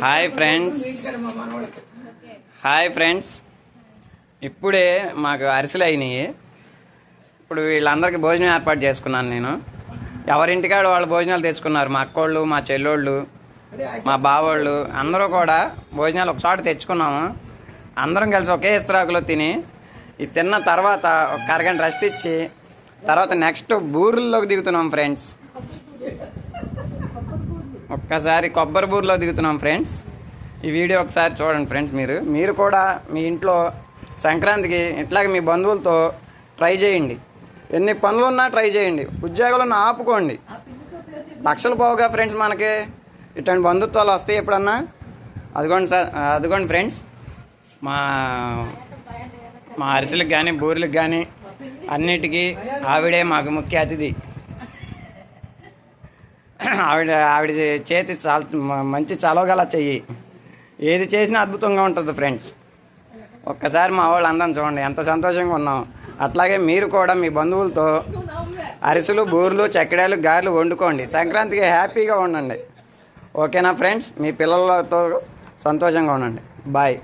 Hi friends, ఇప్పుడే మాకు అరిసెలు అయినాయి. ఇప్పుడు వీళ్ళందరికీ భోజనం ఏర్పాటు చేసుకున్నాను నేను. ఎవరింటికాడ వాళ్ళు భోజనాలు తెచ్చుకున్నారు. మా అక్కోళ్ళు, మా చెల్లోళ్ళు, మా బావోళ్ళు అందరూ కూడా భోజనాలు ఒకసారి తెచ్చుకున్నాము. అందరం కలిసి ఒకే ఇస్తరాకులో తిని ఇది తిన్న తర్వాత ఒక అరగంట రెస్ట్ ఇచ్చి తర్వాత నెక్స్ట్ బూరుల్లోకి దిగుతున్నాం ఫ్రెండ్స్. ఒక్కసారి కొబ్బరి బూరులో దిగుతున్నాం ఫ్రెండ్స్. ఈ వీడియో ఒకసారి చూడండి ఫ్రెండ్స్. మీరు కూడా మీ ఇంట్లో సంక్రాంతికి ఇట్లాగే మీ బంధువులతో ట్రై చేయండి. ఎన్ని పనులు ఉన్నా ట్రై చేయండి. ఉద్యోగాలను ఆపుకోండి. లక్షలు పోవుగా ఫ్రెండ్స్. మనకి ఇటువంటి బంధుత్వాలు వస్తాయి ఎప్పుడన్నా. అదిగోండి ఫ్రెండ్స్, మా అరిసెలకు కానీ బూరెలకు కానీ అన్నిటికీ ఆవిడే మాకు ముఖ్య అతిథి. ఆవిడ చేతి మంచి చలవగల చెయ్యి. ఏది చేసినా అద్భుతంగా ఉంటుంది ఫ్రెండ్స్. ఒక్కసారి మా వాళ్ళు అందరం చూడండి ఎంత సంతోషంగా ఉన్నాం. అట్లాగే మీరు కూడా మీ బంధువులతో అరిసెలు, బూరెలు, చెక్కడాలు, గారెలు వండుకోండి. సంక్రాంతికి హ్యాపీగా ఉండండి. ఓకేనా ఫ్రెండ్స్? మీ పిల్లలతో సంతోషంగా ఉండండి. బాయ్.